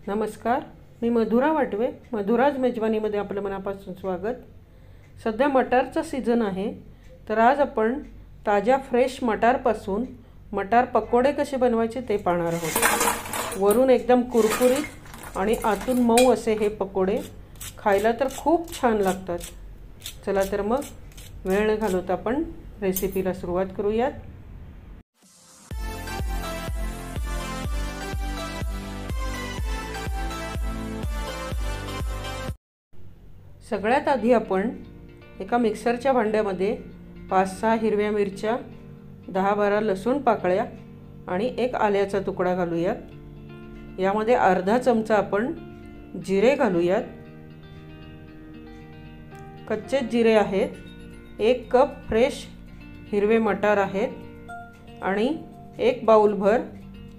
नमस्कार, मी मधुरा वाटवे. मधुराज मेजवानीमध्ये आपलं मनापासून स्वागत. सध्या मटारचा सीझन आहे, तर आज आपण ताज्या फ्रेश मटारपासून मटार पकोडे कसे बनवायचे ते पाहणार आहोत. वरून एकदम कुरकुरीत आणि आतून मऊ असे हे पकोडे खायला तर खूप छान लागतात. चला तर मग वेळ न घालवता आपण रेसिपीला सुरुवात करूयात. सगळ्यात आधी आपण एका मिक्सरच्या भांड्यामध्ये 5-6 हिरव्या मिरच्या, 10-12 लसूण पाकळ्या आणि एक आल्याचा तुकडा घालूयात. यामध्ये अर्धा चमचा आपण जिरे घालूयात. कच्चे जिरे आहेत. 1 कप फ्रेश हिरवे मटार आहेत आणि 1 बाउलभर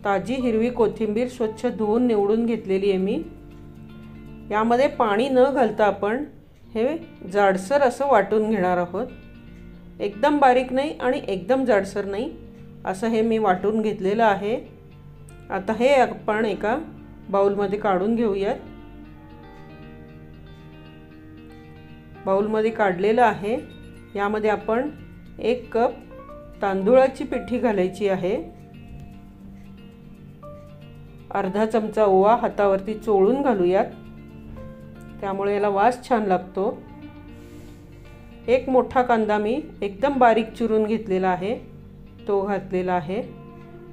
ताजी हिरवी कोथिंबीर स्वच्छ धुवून निवडून घेतलेली आहे मी. यामध्ये पाणी न घालता आपण हे जाडसर असं वाटून घेणार आहोत. एकदम बारीक नाही आणि एकदम जाडसर नाही, असं हे मी वाटून घेतलेलं आहे. आता हे आपण एका बाउलमध्ये काढून घेऊयात. बाउलमध्ये काढलेलं आहे. यामध्ये आपण 1 कप तांदूळाची पिठी घालायची आहे. अर्धा चमचा ओवा हातावरती चोळून घालूयात, त्यामुळे याला वास छान लागतो. 1 मोठा कांदा मी एकदम बारीक चिरून घेतलेला आहे, तो घातलेला आहे.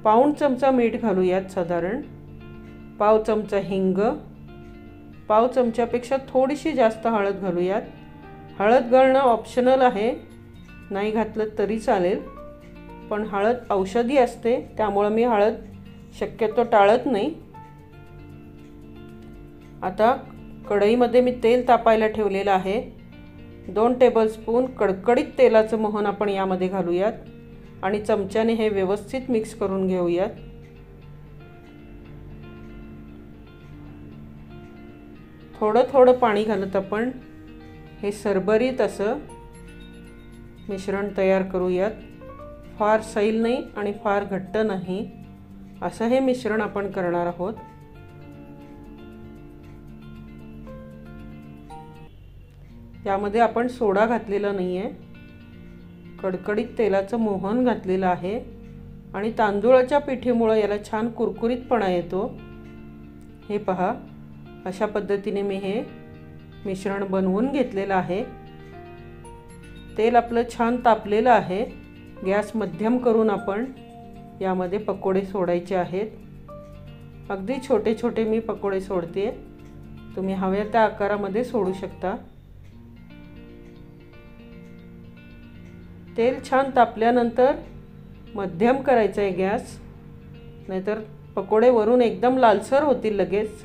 पाऊण चमचा मीठ घालूयात साधारण. पाव चमचा हिंग, पाव चमच्यापेक्षा थोडीशी जास्त हळद घालूयात. हळद घालणं ऑप्शनल आहे, नाही घातलं तरी चालेल, पण हळद औषधी असते, त्यामुळे मी हळद शक्यतो टाळत नाही. आता कढईमध्ये मी तेल तापायला ठेवलेलं आहे. 2 टेबलस्पून कडकडीत तेलाचं मोहन आपण यामध्ये घालूयात आणि चमच्याने हे व्यवस्थित मिक्स करून घेऊयात. थोडं थोडं पाणी घालत आपण हे सरबरीत असं मिश्रण तयार करूयात. फार सैल नाही आणि फार घट्ट नाही, असं हे मिश्रण आपण करणार आहोत. यामध्ये आपण सोडा घातलेला नाही आहे. कडकडीत तेलाचं मोहन घातलेलं आहे आणि तांदूळाच्या पिठीमुळे याला छान कुरकुरीतपणा येतो. हे पहा, अशा पद्धतीने मी हे मिश्रण बनवून घेतलेलं आहे. तेल आपलं छान तापलेलं आहे. गॅस मध्यम करून आपण यामध्ये पकोडे सोडायचे आहेत. अगदी छोटे छोटे मी पकोडे सोडते. तुम्ही हव्या त्या आकारामध्ये सोडू शकता. तेल छान तापल्यानंतर मध्यम करायचं आहे गॅस, नाहीतर पकोडे वरून एकदम लालसर होतील लगेच.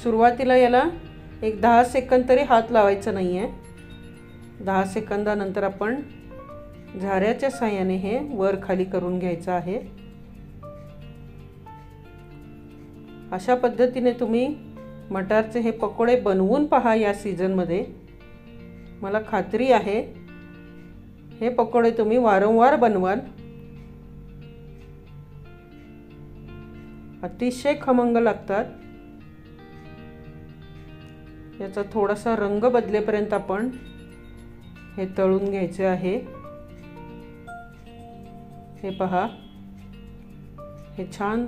सुरुवातीला याला एक 10 सेकंद तरी हात लावायचा नाही आहे. 10 सेकंदानंतर आपण झाऱ्याच्या साहाय्याने हे वर खाली करून घ्यायचं आहे. अशा पद्धतीने तुम्ही मटारचे हे पकोडे बनवून पहा या सीझनमध्ये. मला खात्री आहे हे पकोडे तुम्ही वारंवार बनवाल. अतिशय खमंग लागतात. याचा थोडासा रंग बदलेपर्यंत आपण हे तळून घ्यायचे आहे. हे पहा, हे छान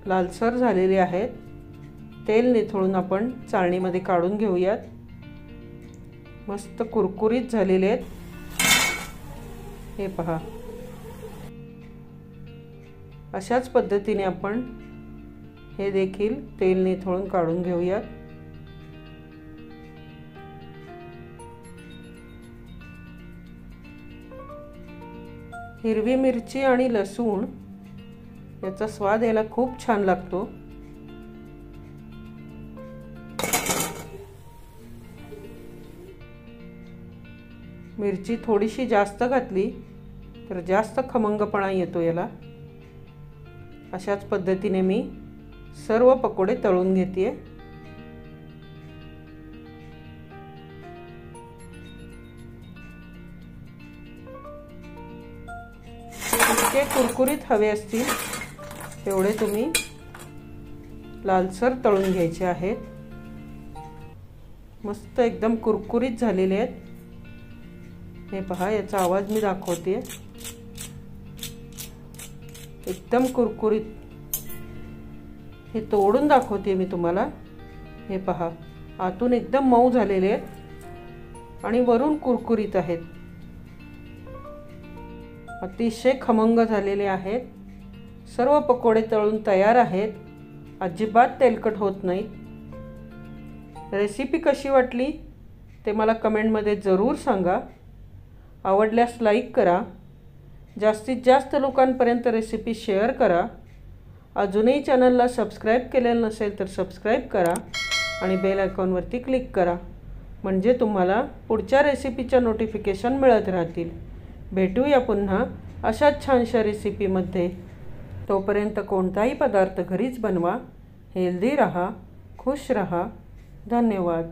लालसर झालेले आहेत. तेल निथळून आपण चाळणीमध्ये काढून घेऊयात. मस्त कुरकुरीत झालेले आहेत. हे पहा, अशाच पद्धतीने आपण हे देखील तेल निथळून काढून घेऊयात. हिरवी मिरची आणि लसूण याचा स्वाद याला खूप छान लागतो. मिरची थोडीशी जास्त घातली तर जास्त खमंगपणा येतो याला. अशाच पद्धतीने मी सर्व पकोडे तळून घेते. जितके कुरकुरीत हवे असतील तेवढे तुम्ही लालसर तळून घ्यायचे आहेत। मस्त एकदम कुरकुरीत झालेले आहेत। हे पहा, याचा आवाज मी दाखवते। एकदम कुरकुरीत। हे तोडून दाखवते मी तुम्हाला। हे पहा, आतून एकदम मऊ झालेले आहेत आणि वरून कुरकुरीत आहेत। अतिशय खमंग झालेले आहेत। सर्व पकोडे तळून तयार आहेत। अजिबात तेलकट होत नाहीत। रेसिपी कशी वाटली ते मला कमेंटमध्ये जरूर सांगा। आवडल्यास लाईक करा। जास्तीत जास्त लोकांपर्यंत रेसिपी शेअर करा। अजूनही चॅनलला सबस्क्राईब केलेलं नसेल तर सबस्क्राईब करा आणि बेल आयकॉनवरती क्लिक करा, म्हणजे तुम्हाला पुढच्या रेसिपीच्या नोटिफिकेशन मिळत राहतील। भेटूया पुन्हा अशाच छानशा रेसिपीमध्ये। तोपर्यंत कोणताही पदार्थ घरीच बनवा, हेल्दी रहा, खुश रहा। धन्यवाद।